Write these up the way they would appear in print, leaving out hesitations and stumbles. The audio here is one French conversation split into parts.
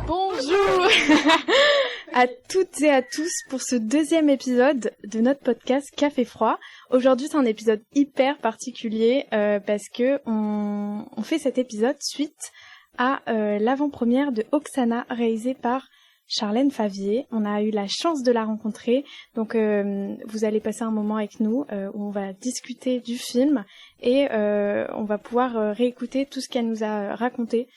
Bonjour à toutes et à tous pour ce deuxième épisode de notre podcast Café Froid. Aujourd'hui, c'est un épisode hyper particulier parce que on fait cet épisode suite à l'avant-première de Oksana réalisée par Charlène Favier. On a eu la chance de la rencontrer, donc vous allez passer un moment avec nous où on va discuter du film et on va pouvoir réécouter tout ce qu'elle nous a raconté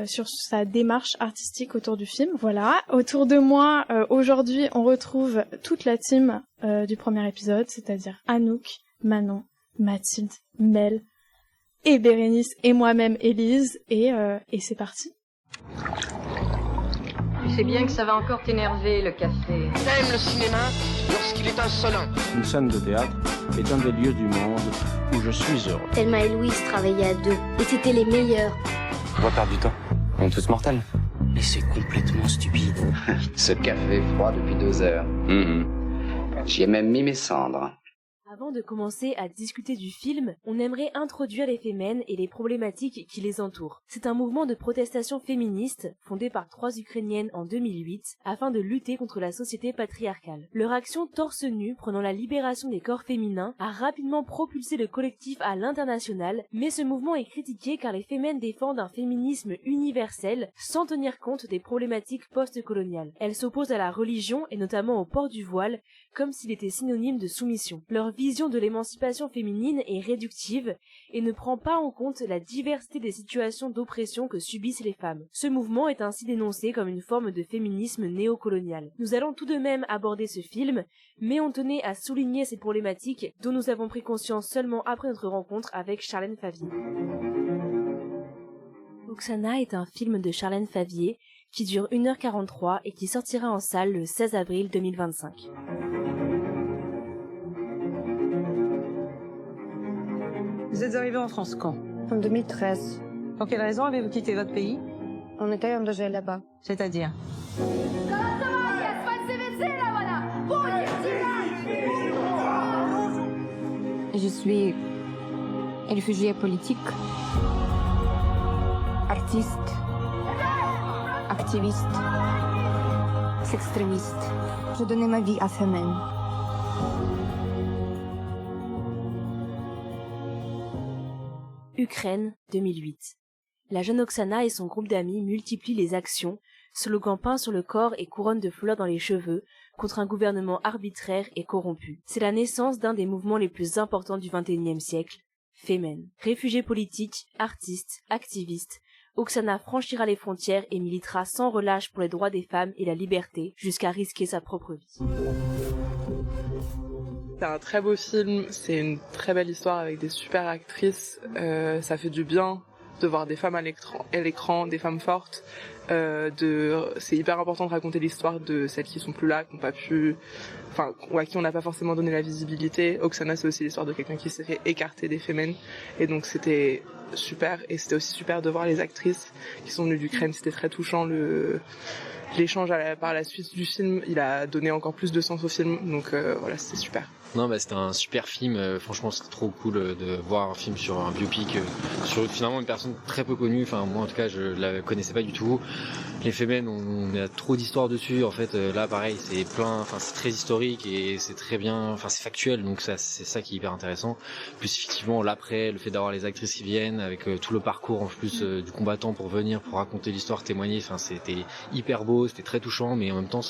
sur sa démarche artistique autour du film. Voilà, autour de moi aujourd'hui on retrouve toute la team du premier épisode, c'est-à-dire Anouk, Manon, Mathilde, Mel et Bérénice et moi-même Élise et c'est parti. Tu sais bien que ça va encore t'énerver, le café. J'aime le cinéma lorsqu'il est insolent. Une scène de théâtre est un des lieux du monde où je suis heureux. Thelma et Louise travaillaient à deux, et c'était les meilleurs. On va perdre du temps. On est tous mortels. Mais c'est complètement stupide. Ce café froid depuis 2 heures. J'y ai même mis mes cendres. Avant de commencer à discuter du film, on aimerait introduire les Femen et les problématiques qui les entourent. C'est un mouvement de protestation féministe fondé par 3 Ukrainiennes en 2008 afin de lutter contre la société patriarcale. Leur action torse nu prenant la libération des corps féminins a rapidement propulsé le collectif à l'international, mais ce mouvement est critiqué car les Femen défendent un féminisme universel sans tenir compte des problématiques post-coloniales. Elles s'opposent à la religion et notamment au port du voile comme s'il était synonyme de soumission. Leur vision de l'émancipation féminine est réductive et ne prend pas en compte la diversité des situations d'oppression que subissent les femmes. Ce mouvement est ainsi dénoncé comme une forme de féminisme néocolonial. Nous allons tout de même aborder ce film, mais on tenait à souligner ces problématiques dont nous avons pris conscience seulement après notre rencontre avec Charlène Favier. Oksana est un film de Charlène Favier qui dure 1h43 et qui sortira en salle le 16 avril 2025. Vous êtes arrivé en France quand? En 2013. Pour quelle raison avez-vous quitté votre pays? On était engagés là-bas. C'est-à-dire? Je suis réfugiée politique, artiste, activiste, extrémiste. Je donnais ma vie à Femen. Ukraine, 2008. La jeune Oksana et son groupe d'amis multiplient les actions, slogan peint sur le corps et couronne de fleurs dans les cheveux, contre un gouvernement arbitraire et corrompu. C'est la naissance d'un des mouvements les plus importants du XXIe siècle, Femen. Réfugiée politique, artiste, activiste, Oksana franchira les frontières et militera sans relâche pour les droits des femmes et la liberté, jusqu'à risquer sa propre vie. C'est un très beau film, c'est une très belle histoire avec des super actrices, ça fait du bien de voir des femmes à l'écran, des femmes fortes, c'est hyper important de raconter l'histoire de celles qui sont plus là, qui n'ont pas pu, ou à qui on n'a pas forcément donné la visibilité. Oksana, c'est aussi l'histoire de quelqu'un qui s'est fait écarter des Femen, et donc c'était super, et c'était aussi super de voir les actrices qui sont venues d'Ukraine, c'était très touchant, l'échange par la suite du film, il a donné encore plus de sens au film, donc voilà, c'était super. Non, c'était un super film. Franchement, c'est trop cool de voir un film sur un biopic, sur finalement une personne très peu connue. Enfin, moi, en tout cas, je la connaissais pas du tout. Les Femen, on a trop d'histoires dessus. En fait, là, pareil, c'est très historique et c'est très bien. Enfin, c'est factuel, donc c'est ça qui est hyper intéressant. Plus effectivement, l'après, le fait d'avoir les actrices qui viennent avec tout le parcours en plus du combattant pour venir, pour raconter l'histoire, témoigner. Enfin, c'était hyper beau, c'était très touchant, mais en même temps,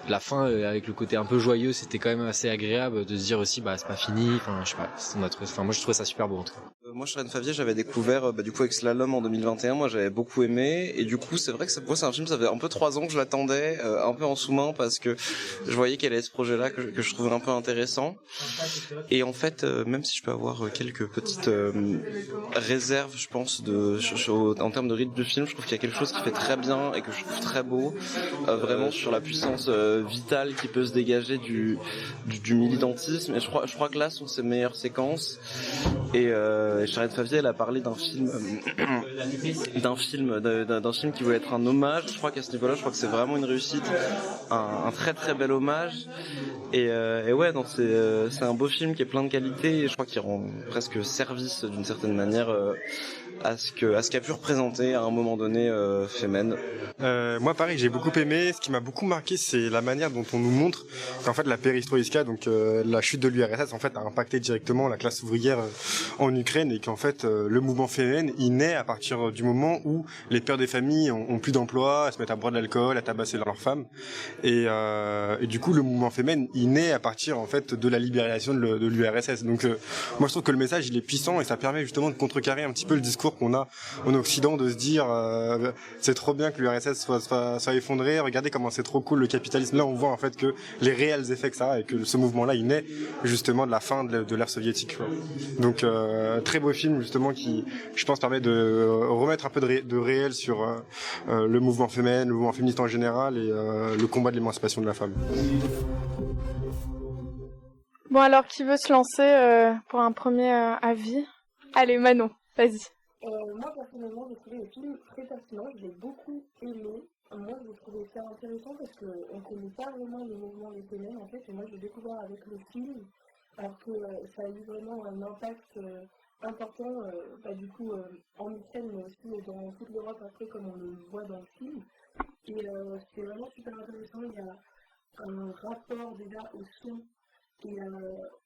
la fin avec le côté un peu joyeux, c'était quand même assez agréable de se dire aussi c'est pas fini, je sais pas, moi je trouvais ça super beau en tout cas. Moi, Charlène Favier, j'avais découvert du coup avec Slalom en 2021. Moi, j'avais beaucoup aimé, et du coup, c'est vrai que c'est un film. Ça fait un peu 3 ans que je l'attendais, un peu en sous-main, parce que je voyais qu'elle avait ce projet-là que je trouvais un peu intéressant. Et en fait, même si je peux avoir quelques petites réserves, je pense, en termes de rythme du film, je trouve qu'il y a quelque chose qui fait très bien et que je trouve très beau, vraiment sur la puissance vitale qui peut se dégager du militantisme. Et je crois que là sont ses meilleures séquences. Et Charlène Favier, elle a parlé d'un film qui voulait être un hommage. Je crois qu'à ce niveau-là, c'est vraiment une réussite, un très très bel hommage. Et ouais, donc c'est un beau film qui est plein de qualité, et je crois qu'il rend presque service d'une certaine manière à ce qu'a pu représenter à un moment donné Femen. Moi pareil, j'ai beaucoup aimé. Ce qui m'a beaucoup marqué, c'est la manière dont on nous montre qu'en fait la perestroïka, donc la chute de l'URSS, en fait a impacté directement la classe ouvrière en Ukraine, et qu'en fait le mouvement Femen il naît à partir du moment où les pères des familles ont plus d'emploi, se mettent à boire de l'alcool, à tabasser leurs femmes, et du coup le mouvement Femen il naît à partir en fait de la libération de l'URSS. Donc moi je trouve que le message il est puissant, et ça permet justement de contrecarrer un petit peu le discours qu'on a en Occident, de se dire c'est trop bien que l'URSS soit effondré, regardez comment c'est trop cool le capitalisme. Là on voit en fait que les réels effets que ça a, et que ce mouvement là il naît justement de la fin de l'ère soviétique, quoi. Donc très beau film justement qui je pense permet de remettre un peu de réel sur le mouvement féminin, le mouvement féministe en général, et le combat de l'émancipation de la femme. Bon alors, qui veut se lancer pour un premier avis? Allez Manon, vas-y. Moi personnellement j'ai trouvé le film très pertinent, j'ai beaucoup aimé. Moi j'ai trouvé ça intéressant parce qu'on ne connaît pas vraiment le mouvement des féminines en fait, et moi j'ai découvert avec le film, alors que ça a eu vraiment un impact important du coup en Ukraine, mais aussi dans toute l'Europe après, comme on le voit dans le film. Et c'était vraiment super intéressant. Il y a un rapport déjà au son et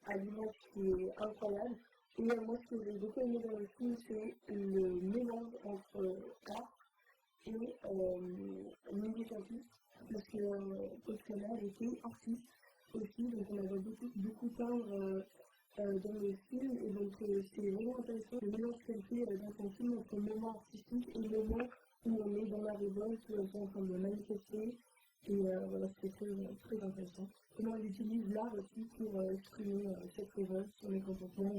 à l'image qui est incroyable. Et moi ce que j'ai beaucoup aimé dans le film, c'est le mélange entre art et militantisme, parce que Oksana elle était artiste aussi, donc on avait beaucoup peindre dans le film, et donc c'est vraiment intéressant le mélange qu'elle fait dans son film entre le moment artistique et le moment où on est dans la révolte, où on est en train de manifester, et voilà, c'était très intéressant. Comment elle utilise l'art aussi pour exprimer cette révolte, son mécontentement.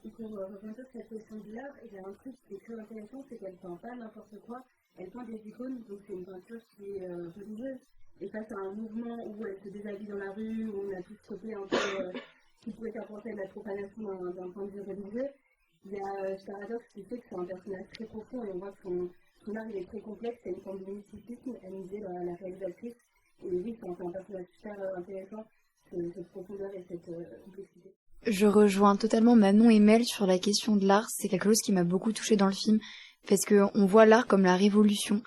Et pour revenir sur cette question de l'art, il y a un truc qui est très intéressant, c'est qu'elle peint pas n'importe quoi, elle peint des icônes, donc c'est une peinture qui est religieuse. Et face à un mouvement où elle se déshabille dans la rue, où on a tout ce côté un peu qui pourrait faire penser à de la profanation d'un point de vue religieux, il y a ce paradoxe qui fait que c'est un personnage très profond, et on voit que son art il est très complexe, c'est une forme de mysticisme, elle nous dit la réalisatrice. Et oui, c'est un personnage super intéressant, cette profondeur et cette complexité. Je rejoins totalement Manon et Mel sur la question de l'art. C'est quelque chose qui m'a beaucoup touchée dans le film, parce que on voit l'art comme la révolution,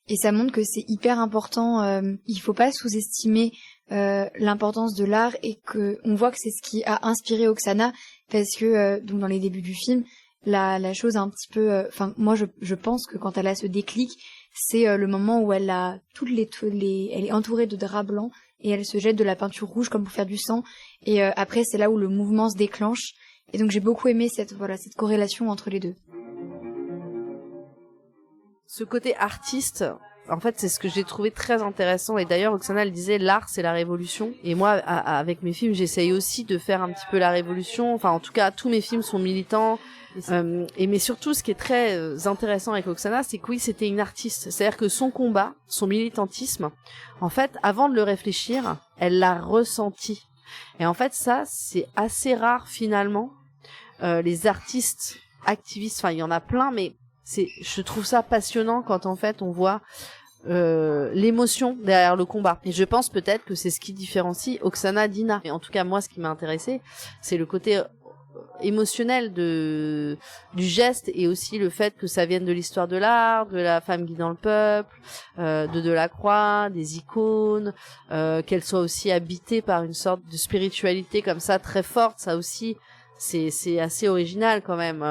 et ça montre que c'est hyper important. Il faut pas sous-estimer l'importance de l'art, et que on voit que c'est ce qui a inspiré Oksana, parce que donc dans les débuts du film, la chose un petit peu, moi je pense que quand elle a ce déclic, c'est le moment où elle a elle est entourée de draps blancs, et elle se jette de la peinture rouge comme pour faire du sang, et après c'est là où le mouvement se déclenche, et donc j'ai beaucoup aimé cette corrélation entre les deux. Ce côté artiste, en fait, c'est ce que j'ai trouvé très intéressant. Et d'ailleurs, Oksana, elle disait, l'art, c'est la révolution. Et moi, avec mes films, j'essaye aussi de faire un petit peu la révolution. Enfin, en tout cas, tous mes films sont militants. Mais surtout, ce qui est très intéressant avec Oksana, c'est que oui, c'était une artiste. C'est-à-dire que son combat, son militantisme, en fait, avant de le réfléchir, elle l'a ressenti. Et en fait, ça, c'est assez rare, finalement. Les artistes activistes, enfin, il y en a plein, mais je trouve ça passionnant quand en fait on voit l'émotion derrière le combat. Et je pense peut-être que c'est ce qui différencie Oksana d'Ina. Et en tout cas moi, ce qui m'a intéressé, c'est le côté émotionnel du geste, et aussi le fait que ça vienne de l'histoire de l'art, de la femme guidant le peuple, de Delacroix, des icônes, qu'elle soit aussi habitée par une sorte de spiritualité comme ça très forte. Ça aussi, c'est assez original quand même,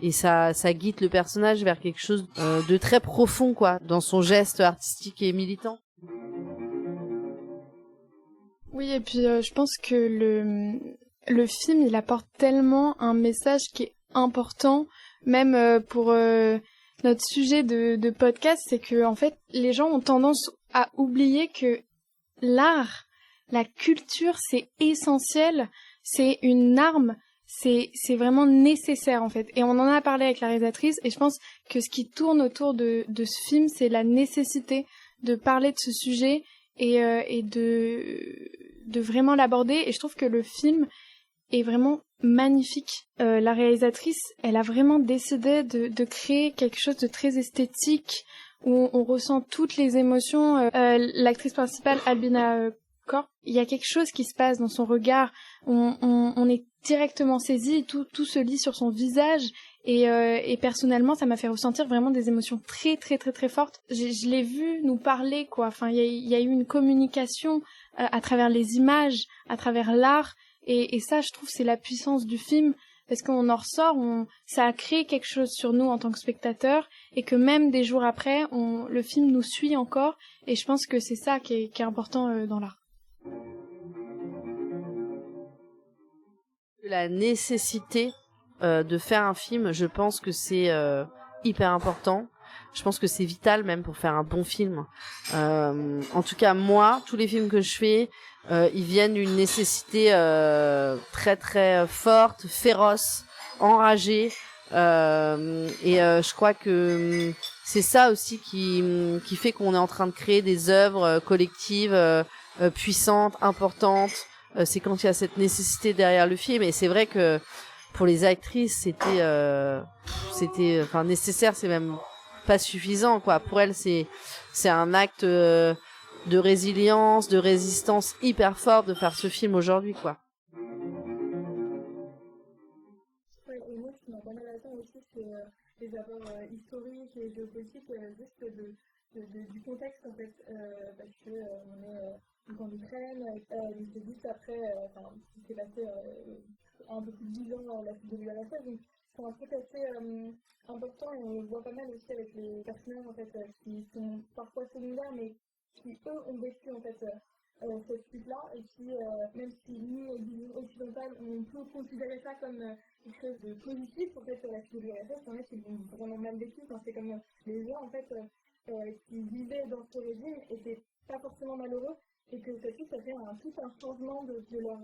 et ça guide le personnage vers quelque chose de très profond, quoi, dans son geste artistique et militant. Oui, et puis je pense que le film il apporte tellement un message qui est important, même pour notre sujet de podcast, c'est que en fait les gens ont tendance à oublier que l'art, la culture, c'est essentiel, c'est une arme. C'est vraiment nécessaire en fait, et on en a parlé avec la réalisatrice, et je pense que ce qui tourne autour de ce film, c'est la nécessité de parler de ce sujet et de vraiment l'aborder, et je trouve que le film est vraiment magnifique. La réalisatrice, elle a vraiment décidé de créer quelque chose de très esthétique, où on ressent toutes les émotions. L'actrice principale, Albina Korp, il y a quelque chose qui se passe dans son regard, on est directement saisi, tout se lit sur son visage, Et personnellement, ça m'a fait ressentir vraiment des émotions très très très très fortes. Je l'ai vu nous parler, quoi. Enfin, il y a eu une communication à travers les images, à travers l'art, et ça, je trouve, c'est la puissance du film, parce qu'on en ressort, ça a créé quelque chose sur nous en tant que spectateurs, et que même des jours après, le film nous suit encore, et je pense que c'est ça qui est important dans l'art. La nécessité de faire un film, je pense que c'est hyper important. Je pense que c'est vital même pour faire un bon film. En tout cas, moi, tous les films que je fais, ils viennent d'une nécessité très très forte, féroce, enragée. Et je crois que c'est ça aussi qui fait qu'on est en train de créer des œuvres collectives puissantes, importantes. C'est quand il y a cette nécessité derrière le film. Et c'est vrai que pour les actrices, c'était enfin nécessaire, c'est même pas suffisant, quoi. Pour elles, c'est un acte de résilience, de résistance hyper fort de faire ce film aujourd'hui, quoi. Ouais, et moi, ce qui m'a pas mal atteint aussi, c'est les apports historiques et géopolitiques, juste du contexte, en fait, parce que on est donc en Ukraine, c'est juste après, ce qui s'est passé un peu plus de 10 ans la chute de l'URSS, donc c'est un truc assez important, et on le voit pas mal aussi avec les personnages, en fait, qui sont parfois secondaires, mais qui, eux, ont vécu, en fait, cette chute-là, et qui, même si nous, disons occidentales, on peut considérer ça comme quelque chose de positif, en fait, sur la chute de l'URSS, il y en a qui l'ont vraiment mal vécu, c'est comme les gens, en fait, qui vivaient dans ce régime étaient pas forcément malheureux, et que ça fait tout un changement de leur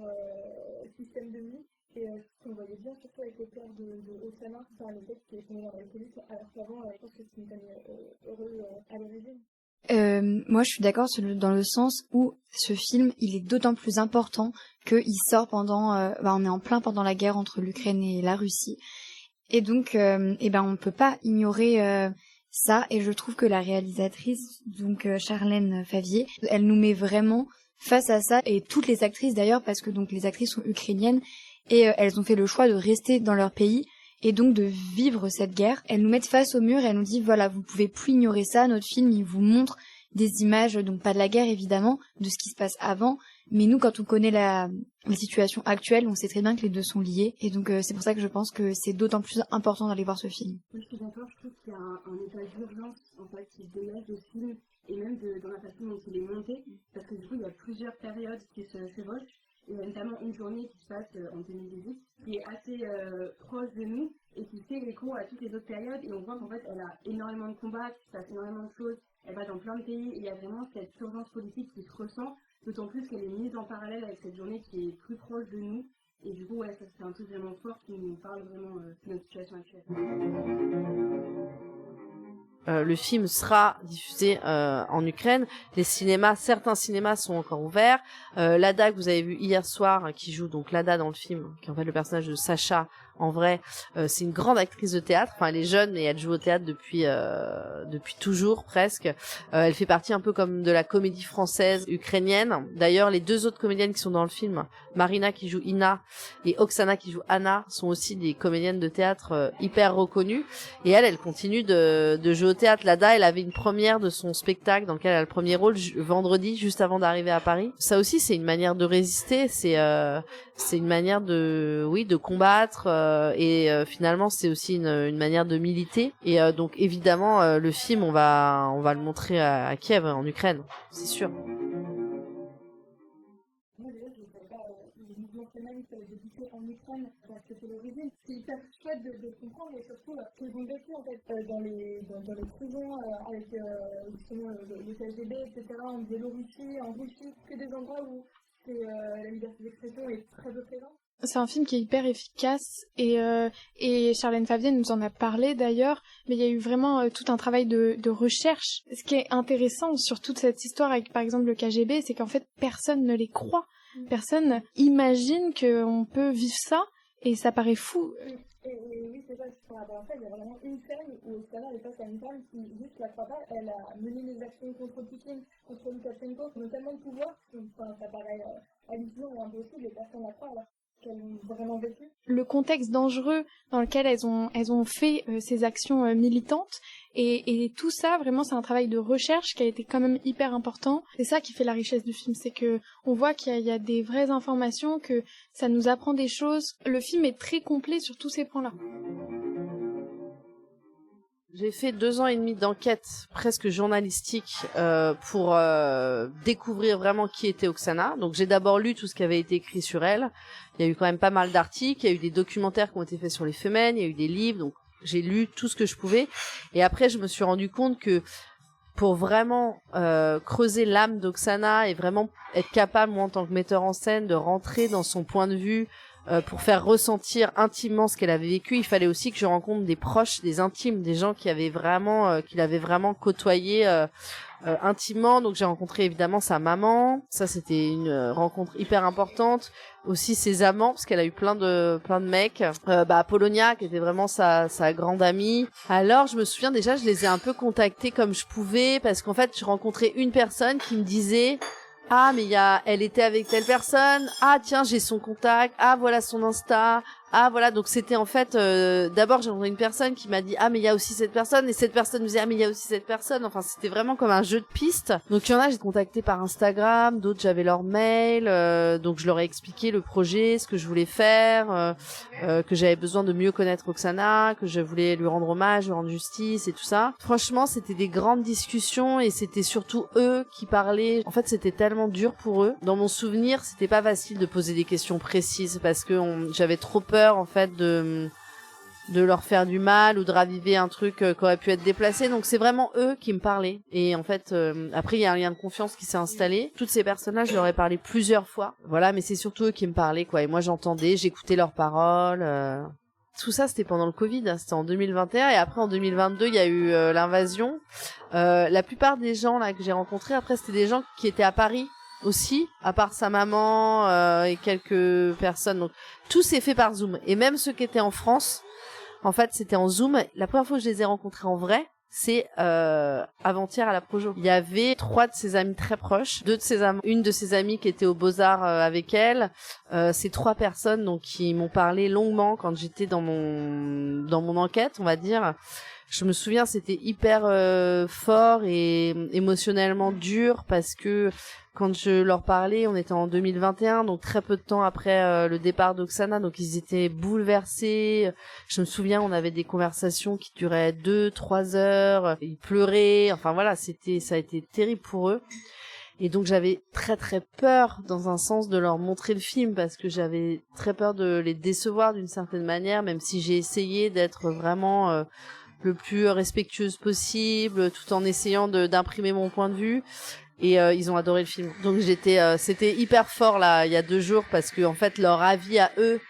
système de vie. Et ce qu'on voyait bien, surtout avec le père de Oksana, le fait qu'il est tombé dans l'alcoolisme, alors qu'avant, je pense que c'est une famille heureuse à l'origine. Moi, je suis d'accord dans le sens où ce film, il est d'autant plus important qu'il sort pendant, on est en plein pendant la guerre entre l'Ukraine et la Russie. Et donc, on peut pas ignorer ça, et je trouve que la réalisatrice, donc Charlène Favier, elle nous met vraiment face à ça, et toutes les actrices d'ailleurs, parce que donc les actrices sont ukrainiennes, et elles ont fait le choix de rester dans leur pays, et donc de vivre cette guerre. Elles nous mettent face au mur, et elles nous disent, voilà, vous pouvez plus ignorer ça, notre film, il vous montre des images, donc pas de la guerre évidemment, de ce qui se passe avant, mais nous, quand on connaît la situation actuelle, on sait très bien que les deux sont liés, et donc c'est pour ça que je pense que c'est d'autant plus important d'aller voir ce film. Moi, je suis d'accord, je trouve qu'il y a un état d'urgence, en fait, qui se dégage de ce film, et même dans la façon dont il est monté, parce que du coup, il y a plusieurs périodes qui se chevauchent. Il y a notamment une journée qui se passe en 2018, qui est assez proche de nous, et qui fait l'écho à toutes les autres périodes, et on voit qu'en fait, elle a énormément de combats, qui se passe énormément de choses, elle va dans plein de pays, et il y a vraiment cette urgence politique qui se ressent, d'autant plus qu'elle est mise en parallèle avec cette journée qui est plus proche de nous, et du coup, ouais, ça c'est un truc vraiment fort qui nous parle vraiment de notre situation actuelle. Le film sera diffusé en Ukraine. Certains cinémas sont encore ouverts. Lada, que vous avez vu hier soir, qui joue donc Lada dans le film, qui est en fait le personnage de Sacha en vrai, c'est une grande actrice de théâtre. Enfin, elle est jeune, mais elle joue au théâtre depuis toujours presque. Elle fait partie un peu comme de la comédie française ukrainienne. D'ailleurs, les deux autres comédiennes qui sont dans le film, Marina qui joue Ina et Oksana qui joue Anna, sont aussi des comédiennes de théâtre hyper reconnues. Et elle continue de jouer au théâtre. Lada, elle avait une première de son spectacle dans lequel elle a le premier rôle vendredi, juste avant d'arriver à Paris. Ça aussi, c'est une manière de résister. C'est une manière de combattre. Et finalement c'est aussi une manière de militer, et donc évidemment le film on va le montrer à Kiev, en Ukraine, c'est sûr. Moi déjà je ne savais pas les mouvements féministes débuter en Ukraine, parce que c'est l'origine. C'est hyper chouette de comprendre, et surtout qu'ils ont vécu en fait dans les prisons avec justement le KGB, etc., en Biélorussie, en Russie, que des endroits où la liberté d'expression est très peu présente. C'est un film qui est hyper efficace, et Charlène Favier nous en a parlé d'ailleurs, mais il y a eu vraiment tout un travail de recherche. Ce qui est intéressant sur toute cette histoire avec par exemple le KGB, c'est qu'en fait personne ne les croit. Personne imagine qu'on peut vivre ça, et ça paraît fou. Et oui, c'est ça, par rapport à ça, il y a vraiment une scène où Oksana est face à une femme qui juste la croit pas. Elle a mené des actions contre Poutine, contre Loukachenko, qui ont tellement de pouvoir, ça paraît hallucinant et impossible, et personne ne la croit alors qu'elles ont vraiment vécu. Le contexte dangereux dans lequel elles ont fait ces actions militantes. Et tout ça, vraiment, c'est un travail de recherche qui a été quand même hyper important. C'est ça qui fait la richesse du film, c'est que on voit qu'il y a des vraies informations, que ça nous apprend des choses. Le film est très complet sur tous ces points-là. J'ai fait 2 ans et demi d'enquête presque journalistique pour découvrir vraiment qui était Oksana. Donc j'ai d'abord lu tout ce qui avait été écrit sur elle. Il y a eu quand même pas mal d'articles, il y a eu des documentaires qui ont été faits sur les femmes, il y a eu des livres, donc j'ai lu tout ce que je pouvais. Et après je me suis rendu compte que pour vraiment creuser l'âme d'Oksana et vraiment être capable, moi en tant que metteur en scène, de rentrer dans son point de vue, pour faire ressentir intimement ce qu'elle avait vécu, il fallait aussi que je rencontre des proches, des intimes, des gens qui avaient vraiment, qui l'avaient vraiment côtoyé intimement. Donc j'ai rencontré évidemment sa maman, ça c'était une rencontre hyper importante. Aussi ses amants, parce qu'elle a eu plein de mecs. Apollonia, qui était vraiment sa grande amie. Alors je me souviens déjà, je les ai un peu contactés comme je pouvais, parce qu'en fait je rencontrais une personne qui me disait: ah, mais elle était avec telle personne. Ah, tiens, j'ai son contact. Ah, voilà son Insta. Ah, voilà. Donc, c'était en fait, d'abord, j'ai rencontré une personne qui m'a dit: ah, mais il y a aussi cette personne. Et cette personne me disait: ah, mais il y a aussi cette personne. Enfin, c'était vraiment comme un jeu de pistes. Donc, il y en a, j'ai contacté par Instagram. D'autres, j'avais leur mail. Donc, je leur ai expliqué le projet, ce que je voulais faire, que j'avais besoin de mieux connaître Oksana, que je voulais lui rendre hommage, lui rendre justice et tout ça. Franchement, c'était des grandes discussions et c'était surtout eux qui parlaient. En fait, c'était tellement dur pour eux. Dans mon souvenir, c'était pas facile de poser des questions précises parce que j'avais trop peur en fait de leur faire du mal ou de raviver un truc qui aurait pu être déplacé. Donc c'est vraiment eux qui me parlaient. Et en fait, après il y a un lien de confiance qui s'est installé. Toutes ces personnes-là, je leur ai parlé plusieurs fois. Voilà, mais c'est surtout eux qui me parlaient, quoi. Et moi j'entendais, j'écoutais leurs paroles. Tout ça, c'était pendant le Covid, hein. C'était en 2021. Et après, en 2022, il y a eu l'invasion. La plupart des gens là que j'ai rencontrés, après, c'était des gens qui étaient à Paris aussi, à part sa maman et quelques personnes. Donc tout s'est fait par Zoom. Et même ceux qui étaient en France, en fait, c'était en Zoom. La première fois que je les ai rencontrés en vrai, c'est avant-hier à la Projo. Il y avait 3 de ses amis très proches, une de ses amies qui était aux Beaux-Arts avec elle. Ces 3 personnes donc qui m'ont parlé longuement quand j'étais dans mon enquête, on va dire. Je me souviens, c'était hyper fort et émotionnellement dur parce que quand je leur parlais, on était en 2021, donc très peu de temps après le départ d'Oksana, donc ils étaient bouleversés. Je me souviens, on avait des conversations qui duraient 2-3 heures, ils pleuraient, enfin voilà, ça a été terrible pour eux. Et donc j'avais très très peur dans un sens de leur montrer le film parce que j'avais très peur de les décevoir d'une certaine manière, même si j'ai essayé d'être vraiment le plus respectueuse possible, tout en essayant d'imprimer mon point de vue. Et ils ont adoré le film. Donc c'était hyper fort là il y a 2 jours parce que en fait leur avis à eux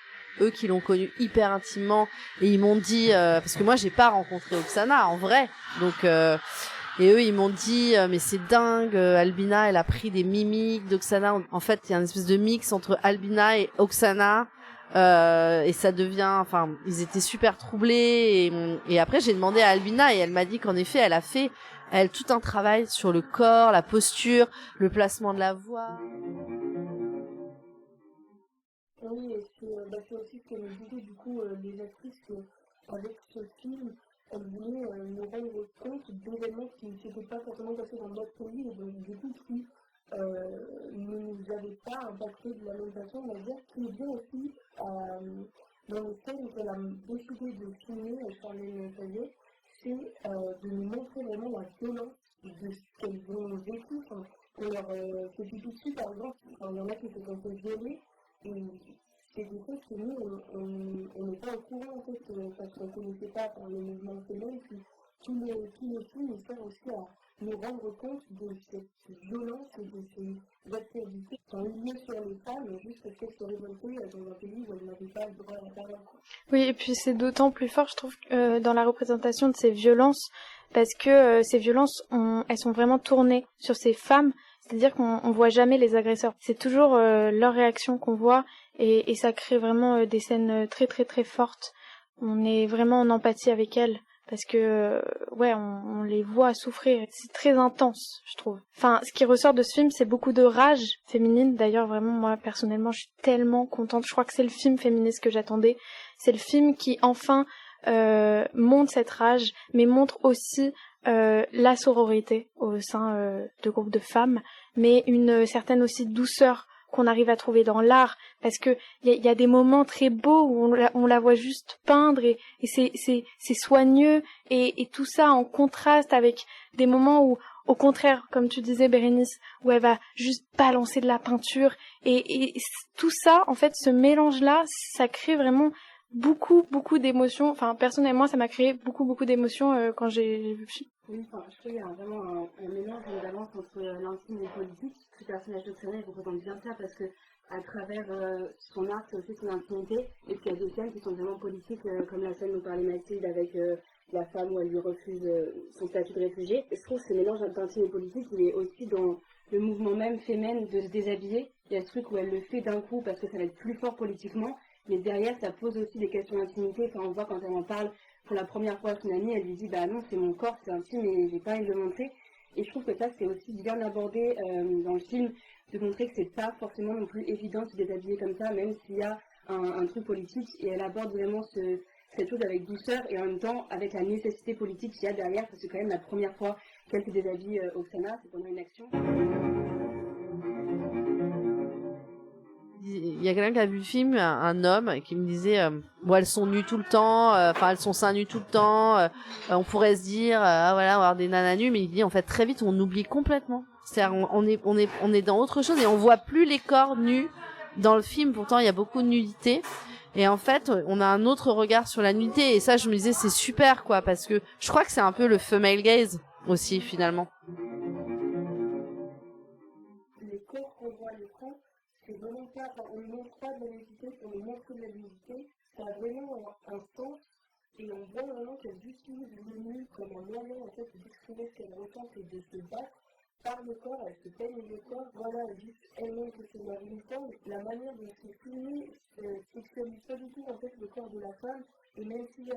qui l'ont connu hyper intimement, et ils m'ont dit parce que moi j'ai pas rencontré Oksana en vrai, donc et eux ils m'ont dit mais c'est dingue, Albina elle a pris des mimiques d'Oksana. En fait il y a une espèce de mix entre Albina et Oksana. Et ça devient, enfin, ils étaient super troublés et après j'ai demandé à Albina et elle m'a dit qu'en effet elle a fait tout un travail sur le corps, la posture, le placement de la voix. Oui, et c'est aussi ce que me disaient du coup les actrices qu'avec ce film, elles voulaient nous rendre compte d'événements qui ne s'étaient pas forcément passés dans notre pays et donc du coup qui ne nous avait pas impacté de la même façon, on va dire, qui est bien aussi dans le thème qu'elle a décidé de filmer, Charlène Favier, c'est de nous montrer vraiment la violence de ce qu'elles ont vécu. Pour leur petit dessus, par exemple, il y en a qui se sont fait violer, et c'est des choses que nous, on n'est pas au courant, en fait, parce qu'on ne connaissait pas le mouvement féminin, puis tout le film sert aussi à nous rendre compte de cette violence et de ces activités qui ont eu lieu sur les femmes juste parce qu'elles se révoltaient dans un pays où elles n'avaient pas le droit à la parole. Oui, et puis c'est d'autant plus fort, je trouve, dans la représentation de ces violences, parce que ces violences, elles sont vraiment tournées sur ces femmes, c'est-à-dire qu'on voit jamais les agresseurs. C'est toujours leur réaction qu'on voit, et ça crée vraiment des scènes très très très fortes. On est vraiment en empathie avec elles. parce que on les voit souffrir. C'est très intense, je trouve. Enfin, ce qui ressort de ce film, c'est beaucoup de rage féminine. D'ailleurs, vraiment, moi, personnellement, je suis tellement contente. Je crois que c'est le film féministe que j'attendais. C'est le film qui, enfin, montre cette rage, mais montre aussi la sororité au sein de groupes de femmes, mais une certaine aussi douceur qu'on arrive à trouver dans l'art, parce que il y a des moments très beaux où on la voit juste peindre et c'est soigneux et tout ça en contraste avec des moments où, au contraire, comme tu disais Bérénice, où elle va juste balancer de la peinture et tout ça, en fait, ce mélange-là, ça crée vraiment beaucoup d'émotions. Enfin, personnellement, ça m'a créé beaucoup d'émotions quand j'ai vu le film. Oui, enfin, je trouve qu'il y a vraiment un mélange, une balance entre l'intime et le politique. Ce personnage d'Oksana, il représente bien ça parce que à travers son art, c'est aussi son intimité. Et puis il y a des scènes qui sont vraiment politiques, comme la scène dont parlait Mathilde avec la femme où elle lui refuse son statut de réfugié. Et je trouve que ce mélange d'intime et politique, il est aussi dans le mouvement même féminin de se déshabiller. Il y a ce truc où elle le fait d'un coup parce que ça va être plus fort politiquement. Mais derrière, ça pose aussi des questions d'intimité. Enfin, on voit quand elle en parle pour la première fois à son amie, elle lui dit bah non, c'est mon corps, c'est intime et j'ai pas envie de le montrer. Et je trouve que ça, c'est aussi bien abordé dans le film, de montrer que c'est pas forcément non plus évident de se déshabiller comme ça, même s'il y a un truc politique. Et elle aborde vraiment cette chose avec douceur et en même temps avec la nécessité politique qu'il y a derrière, parce que c'est quand même la première fois qu'elle se déshabille Oksana, c'est pendant une action. Il y a quelqu'un qui a vu le film, un homme, qui me disait bon, elles sont nues tout le temps, enfin elles sont seins nus tout le temps, on pourrait se dire voilà, on va avoir des nanas nues, mais il dit en fait très vite on oublie complètement. C'est-à-dire on est dans autre chose et on voit plus les corps nus dans le film, pourtant il y a beaucoup de nudité. Et en fait, on a un autre regard sur la nudité et ça je me disais c'est super quoi, parce que je crois que c'est un peu le female gaze aussi finalement. Les corps qu'on voit à l'écran, c'est vraiment pas, enfin, on ne montre pas de la nudité, on ne montre que de la nudité, ça a vraiment un sens, et on voit vraiment qu'elle utilise le nu comme un moyen en fait d'exprimer ce qu'elle ressent et de se battre par le corps, elle se peigne le corps, voilà, elle dit elle-même que c'est la militante, la manière dont c'est filmé sexualise pas du tout en fait le corps de la femme, et même si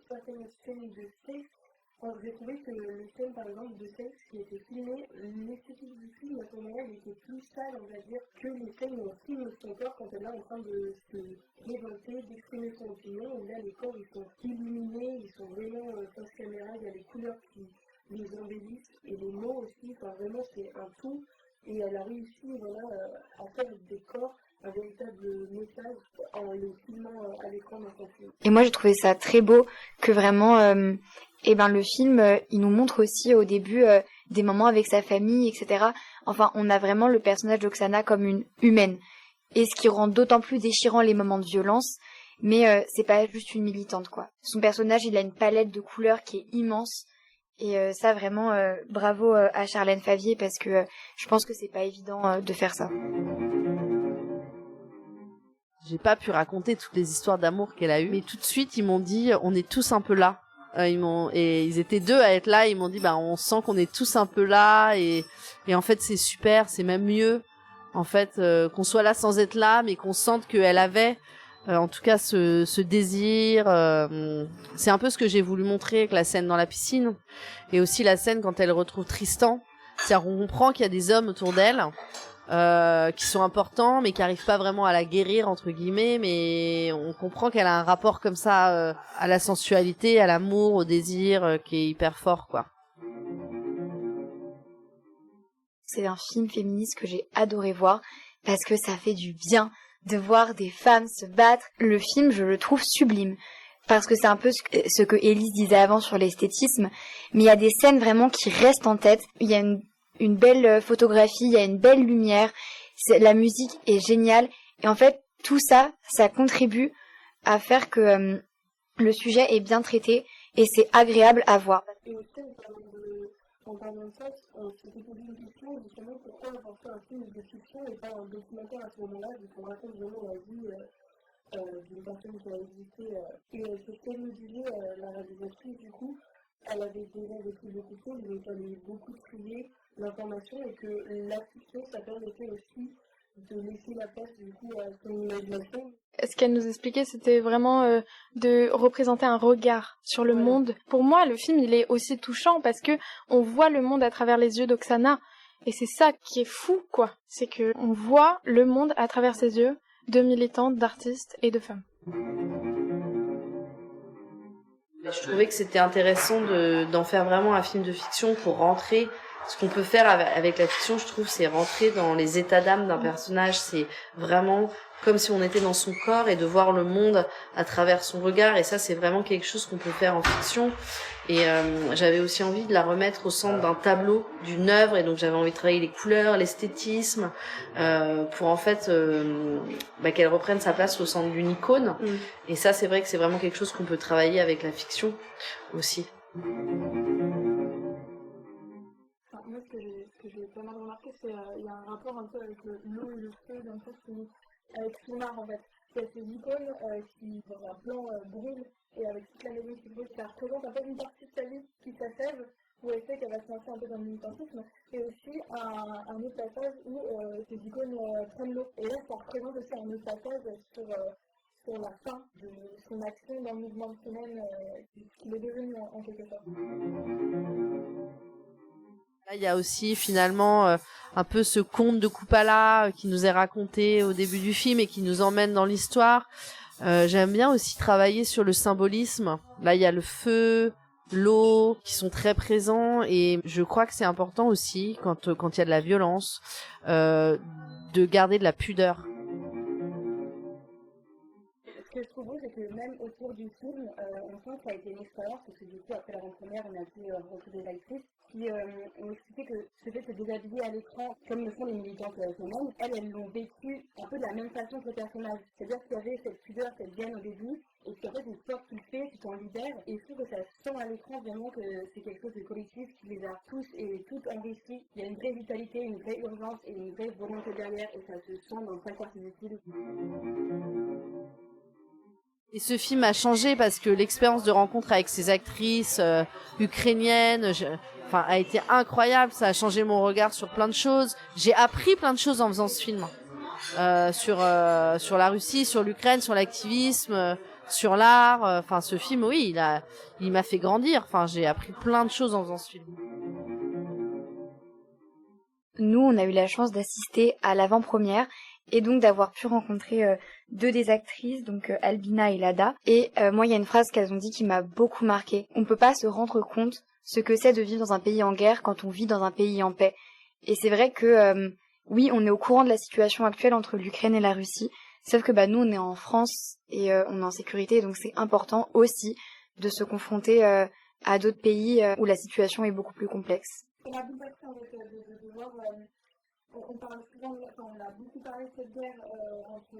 certaines scènes de sexe, j'ai trouvé que les scènes par exemple de sexe qui étaient filmées, l'esthétique du film à ce moment-là il était plus sale on va dire que les scènes où on filme son corps quand elle est en train de se révolter, d'exprimer son opinion, où là les corps ils sont illuminés, ils sont vraiment face caméra, il y a les couleurs qui les embellissent et les mots aussi, enfin vraiment c'est un tout et elle a réussi voilà, à faire des corps un véritable message en les filmant à l'écran dans son film. Et moi j'ai trouvé ça très beau que vraiment le film il nous montre aussi au début des moments avec sa famille, etc. Enfin on a vraiment le personnage d'Oksana comme une humaine et ce qui rend d'autant plus déchirant les moments de violence, mais c'est pas juste une militante quoi. Son personnage il a une palette de couleurs qui est immense et ça vraiment bravo à Charlène Favier parce que je pense que c'est pas évident de faire ça. J'ai pas pu raconter toutes les histoires d'amour qu'elle a eues, mais tout de suite ils m'ont dit on est tous un peu là. Ils étaient deux à être là, ils m'ont dit bah on sent qu'on est tous un peu là et en fait c'est super, c'est même mieux en fait qu'on soit là sans être là, mais qu'on sente qu'elle avait en tout cas ce désir. C'est un peu ce que j'ai voulu montrer avec la scène dans la piscine et aussi la scène quand elle retrouve Tristan. C'est-à-dire on comprend qu'il y a des hommes autour d'elle. Qui sont importants mais qui arrivent pas vraiment à la guérir entre guillemets, mais on comprend qu'elle a un rapport comme ça à la sensualité, à l'amour, au désir qui est hyper fort quoi. C'est un film féministe que j'ai adoré voir parce que ça fait du bien de voir des femmes se battre. Le film je le trouve sublime parce que c'est un peu ce que Élise disait avant sur l'esthétisme, mais il y a des scènes vraiment qui restent en tête. Il y a une belle photographie, il y a une belle lumière, la musique est géniale et en fait tout ça, ça contribue à faire que le sujet est bien traité et c'est agréable à voir. Et aussi en parlant de ça, on s'était posé une question justement pourquoi avoir fait un film de fiction et pas un documentaire à ce moment-là, vu qu'on raconte vraiment la vie d'une personne qui a existé et c'est ce qu'elle nous disait la réalisatrice du coup. Elle avait déjà vécu beaucoup de choses, donc elle avait beaucoup trié l'information et que la fiction, ça permettait aussi de laisser la place du coup à son imagination. Ce qu'elle nous expliquait, c'était vraiment de représenter un regard sur le monde. Pour moi, le film, il est aussi touchant parce que on voit le monde à travers les yeux d'Oksana. Et c'est ça qui est fou, quoi. C'est que on voit le monde à travers ses yeux de militantes, d'artistes et de femmes. Je trouvais que c'était intéressant d'en faire vraiment un film de fiction pour rentrer. Ce qu'on peut faire avec la fiction, je trouve, c'est rentrer dans les états d'âme d'un personnage. C'est vraiment comme si on était dans son corps et de voir le monde à travers son regard. Et ça, c'est vraiment quelque chose qu'on peut faire en fiction. Et j'avais aussi envie de la remettre au centre d'un tableau, d'une œuvre. Et donc, j'avais envie de travailler les couleurs, l'esthétisme, pour en fait qu'elle reprenne sa place au centre d'une icône. Et ça, c'est vrai que c'est vraiment quelque chose qu'on peut travailler avec la fiction aussi. Moi, ce que j'ai pas mal remarqué, c'est qu'il y a un rapport un peu avec l'eau et le feu, dans le sens où, avec son art, en fait. Il y a ces icônes qui, dans un plan, brûlent, et avec toute la maison qui brûle, ça représente un peu une partie de sa vie qui s'achève, où elle sait qu'elle va se lancer un peu dans le militantisme, et aussi un autre passage où ces icônes prennent l'eau. Et là, ça représente aussi un autre passage sur la fin de son action dans le mouvement de semaine qu'il est devenu en quelque sorte. Là, il y a aussi finalement un peu ce conte de Kupala qui nous est raconté au début du film et qui nous emmène dans l'histoire. J'aime bien aussi travailler sur le symbolisme. Là, il y a le feu, l'eau qui sont très présents et je crois que c'est important aussi quand il y a de la violence de garder de la pudeur. Ce que je trouve beau, c'est que même au cours du film, on sent que ça a été une expérience, parce que du coup, après l'avant-première, on a pu retrouver des actrices qui ont expliqué que ce fait de se déshabiller à l'écran, comme le font les militantes femmes, elles l'ont vécu un peu de la même façon que le personnage. C'est-à-dire qu'il y avait cette pudeur, cette gêne au début, et puis en fait, une fois que tu le fais, tu t'en libères, et je trouve que ça se sent à l'écran vraiment que c'est quelque chose de collectif qui les a tous et toutes enrichis. Il y a une vraie vitalité, une vraie urgence et une vraie volonté derrière, et ça se sent dans chaque partie du film. Et ce film a changé parce que l'expérience de rencontre avec ces actrices ukrainiennes a été incroyable. Ça a changé mon regard sur plein de choses. J'ai appris plein de choses en faisant ce film. Sur la Russie, sur l'Ukraine, sur l'activisme, sur l'art. Ce film, oui, il m'a fait grandir. J'ai appris plein de choses en faisant ce film. Nous, on a eu la chance d'assister à l'avant-première et donc d'avoir pu rencontrer deux des actrices, donc Albina et Lada. Et moi, il y a une phrase qu'elles ont dit qui m'a beaucoup marquée. On peut pas se rendre compte ce que c'est de vivre dans un pays en guerre quand on vit dans un pays en paix. Et c'est vrai que, oui, on est au courant de la situation actuelle entre l'Ukraine et la Russie, sauf que nous, on est en France et on est en sécurité, donc c'est important aussi de se confronter à d'autres pays où la situation est beaucoup plus complexe. On a beaucoup appris de voir, on parle souvent, on a beaucoup parlé de cette guerre entre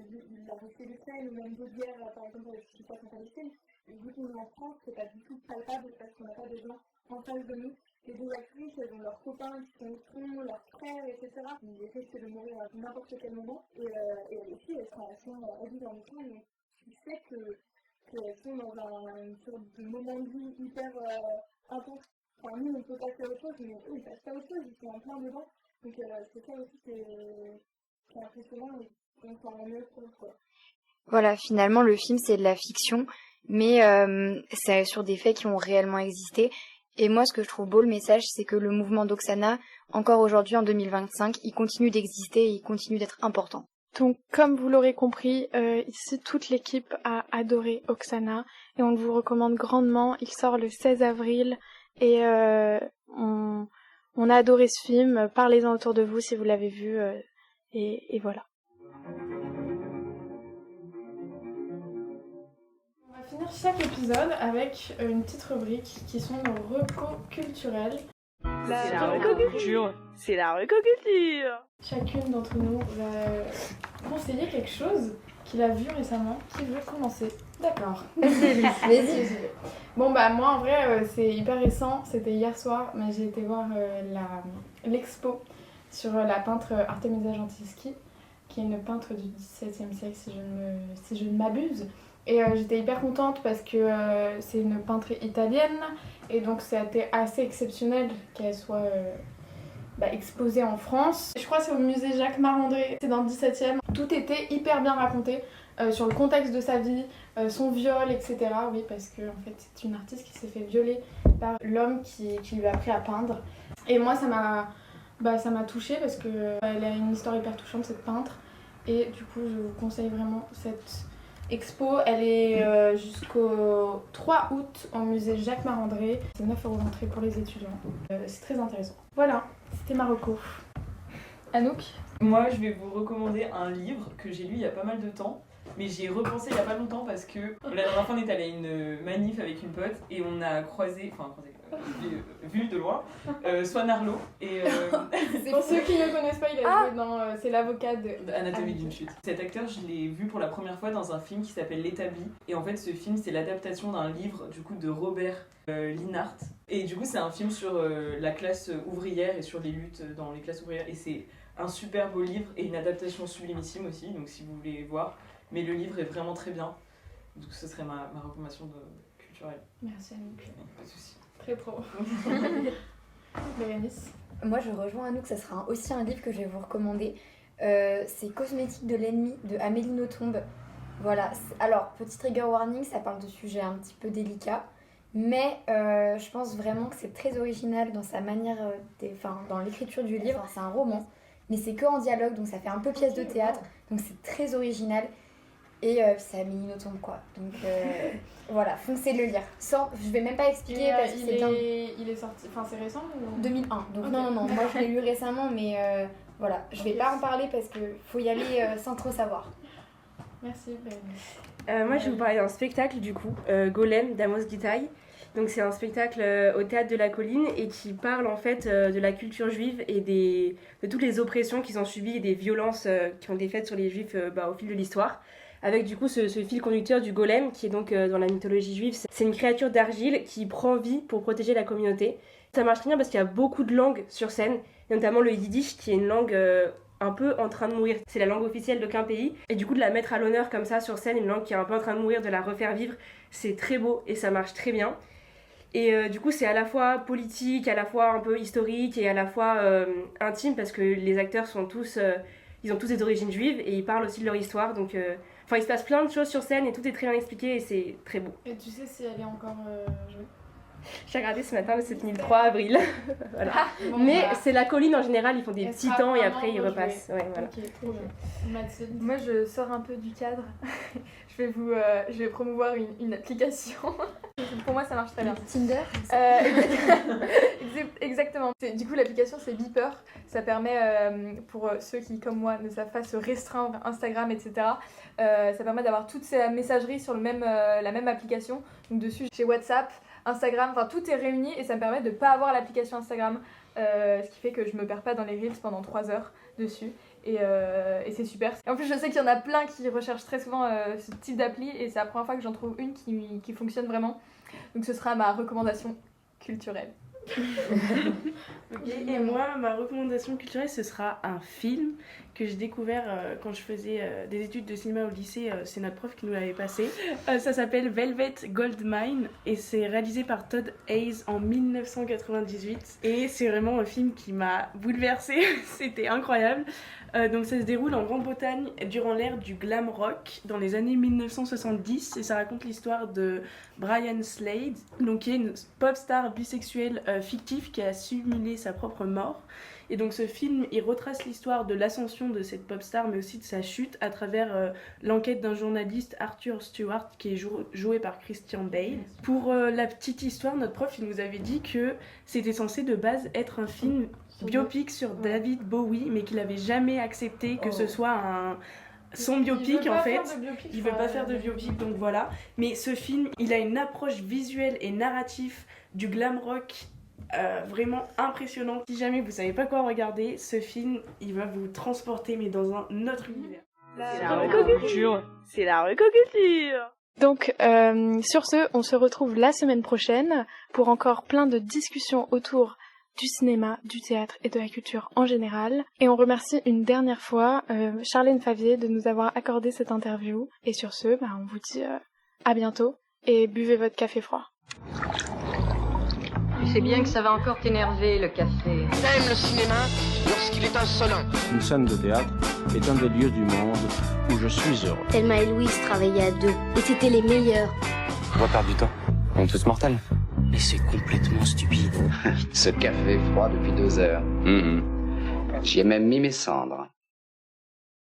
la Russie et l'Ukraine, ou même d'autres guerres, par exemple, ce qui se passe en Palestine. Vu qu'on est en France, c'est pas du tout palpable parce qu'on n'a pas de gens en face de nous. Les deux actrices, elles ont leurs copains qui sont au front, leurs frères, etc. Ils risquent de mourir à n'importe quel moment. Et elles aussi, elles sont adultes en écran, mais tu sais qu'elles sont dans une sorte de moment de vie hyper intense. Nous, on peut passer à autre chose, mais eux, ils passent pas à autre chose, ils sont en plein dedans. Donc, c'est ça aussi qui est impressionnant et qu'on s'en rend mieux compte, quoi. Voilà, finalement, le film, c'est de la fiction, mais c'est sur des faits qui ont réellement existé. Et moi, ce que je trouve beau, le message, c'est que le mouvement d'Oksana, encore aujourd'hui, en 2025, il continue d'exister et il continue d'être important. Donc, comme vous l'aurez compris, ici, toute l'équipe a adoré Oksana et on vous recommande grandement. Il sort le 16 avril et on a adoré ce film. Parlez-en autour de vous si vous l'avez vu et voilà. On va finir chaque épisode avec une petite rubrique qui sont nos recos culturels. C'est la recoculture. C'est la recoculture. Chacune d'entre nous va conseiller quelque chose qu'il a vu récemment. Qui veut commencer? D'accord. Vas-y. Bon moi en vrai c'est hyper récent, c'était hier soir, mais j'ai été voir l'expo sur la peintre Artemisia Gentileschi, qui est une peintre du XVIIe siècle si je ne m'abuse. Et j'étais hyper contente parce que c'est une peintre italienne et donc c'était assez exceptionnel qu'elle soit exposé en France. Je crois que c'est au musée Jacques Marandré, c'est dans le 17e. Tout était hyper bien raconté sur le contexte de sa vie, son viol, etc. Oui, parce que en fait, c'est une artiste qui s'est fait violer par l'homme qui lui a appris à peindre. Et moi, ça m'a touchée parce qu'elle a une histoire hyper touchante, cette peintre. Et du coup, je vous conseille vraiment cette expo. Elle est jusqu'au 3 août au musée Jacques Marandré. C'est 9 € d'entrée pour les étudiants. C'est très intéressant. Voilà, c'était ma reco. Anouk ? Moi, je vais vous recommander un livre que j'ai lu il y a pas mal de temps. Mais j'y ai repensé il y a pas longtemps parce que la dernière fois on est allé à une manif avec une pote et on a vu de loin Swan Arlo. Et pour ceux qui ne connaissent pas, il a joué dans c'est l'avocat de Anatomie d'une chute. Cet acteur, je l'ai vu pour la première fois dans un film qui s'appelle L'Établi. Et en fait, ce film, c'est l'adaptation d'un livre du coup de Robert Linhart. Et du coup, c'est un film sur la classe ouvrière et sur les luttes dans les classes ouvrières. Et c'est un super beau livre et une adaptation sublimissime aussi. Donc si vous voulez voir. Mais le livre est vraiment très bien. Donc ce serait ma recommandation culturelle. Merci Anouk. Pas de soucis. Très pro. Bérénice. Moi je rejoins Anouk, ça sera aussi un livre que je vais vous recommander. C'est Cosmétique de l'ennemi de Amélie Nothomb. Voilà. Alors, petit trigger warning, ça parle de sujets un petit peu délicats. Mais je pense vraiment que c'est très original dans sa manière, dans l'écriture du livre. C'est un roman, mais c'est que en dialogue, donc ça fait un peu pièce de théâtre. Donc c'est très original. Et c'est Amélie Nothomb quoi. Donc voilà, foncez le lire. Je vais même pas expliquer parce que il est sorti, c'est récent ou... 2001. Donc okay. non, moi je l'ai lu récemment, mais voilà, je vais pas en parler parce que faut y aller sans trop savoir. Merci. Moi je vais vous parler d'un spectacle du coup, Golem d'Amos Gitaï. Donc c'est un spectacle au Théâtre de la Colline et qui parle en fait de la culture juive et de toutes les oppressions qu'ils ont subies et des violences qui ont été faites sur les juifs au fil de l'histoire. Avec du coup ce fil conducteur du golem qui est donc dans la mythologie juive. C'est une créature d'argile qui prend vie pour protéger la communauté. Ça marche très bien parce qu'il y a beaucoup de langues sur scène, et notamment le yiddish qui est une langue un peu en train de mourir. C'est la langue officielle d'aucun pays. Et du coup de la mettre à l'honneur comme ça sur scène, une langue qui est un peu en train de mourir, de la refaire vivre, c'est très beau et ça marche très bien. Et du coup c'est à la fois politique, à la fois un peu historique et à la fois intime parce que les acteurs sont tous... ils ont tous des origines juives et ils parlent aussi de leur histoire. Donc il se passe plein de choses sur scène et tout est très bien expliqué et c'est très beau. Et tu sais si elle est encore jouée ? J'ai regardé ce matin, mais c'est fini le 3 avril. Voilà. Mais c'est la colline en général, ils font des petits temps et après ils repassent. Ouais, voilà. Ok, trop bien. Moi je sors un peu du cadre. je vais promouvoir une application. Pour moi ça marche très bien. Tinder. Exactement. Du coup l'application c'est Beeper. Ça permet pour ceux qui comme moi ne savent pas se restreindre Instagram etc. Ça permet d'avoir toutes ces messageries sur la même application. Donc dessus j'ai WhatsApp, Instagram, tout est réuni et ça me permet de ne pas avoir l'application Instagram. Ce qui fait que je me perds pas dans les reels pendant 3 heures dessus. Et c'est super. Et en plus je sais qu'il y en a plein qui recherchent très souvent ce type d'appli et c'est la première fois que j'en trouve une qui fonctionne vraiment. Donc ce sera ma recommandation culturelle. Okay. Et moi, ma recommandation culturelle, ce sera un film que j'ai découvert quand je faisais des études de cinéma au lycée. C'est notre prof qui nous l'avait passé. Ça s'appelle Velvet Goldmine et c'est réalisé par Todd Haynes en 1998. Et c'est vraiment un film qui m'a bouleversée. C'était incroyable. Donc ça se déroule en Grande-Bretagne durant l'ère du glam rock dans les années 1970 et ça raconte l'histoire de Brian Slade, donc qui est une pop star bisexuelle fictive qui a simulé sa propre mort. Et donc ce film, il retrace l'histoire de l'ascension de cette pop star mais aussi de sa chute à travers l'enquête d'un journaliste, Arthur Stewart, qui est joué par Christian Bale. Pour la petite histoire, notre prof il nous avait dit que c'était censé de base être un film biopic sur David Bowie, mais qu'il avait jamais accepté que ce soit son biopic en fait. Il veut pas faire de biopic, donc voilà. Mais ce film, il a une approche visuelle et narrative du glam rock vraiment impressionnante. Si jamais vous savez pas quoi regarder, ce film, il va vous transporter mais dans un autre univers. C'est la recoculture. C'est la recoculture. Donc, sur ce, on se retrouve la semaine prochaine pour encore plein de discussions autour du cinéma, du théâtre et de la culture en général. Et on remercie une dernière fois Charlène Favier de nous avoir accordé cette interview. Et sur ce, on vous dit à bientôt et buvez votre café froid. Tu sais bien que ça va encore t'énerver, le café. J'aime le cinéma lorsqu'il est insolent. Une scène de théâtre est un des lieux du monde où je suis heureux. Thelma et Louise travaillaient à deux, et c'était les meilleurs. On va perdre du temps. On est tous mortels. Mais c'est complètement stupide. Ce café froid depuis 2 heures. J'y ai même mis mes cendres.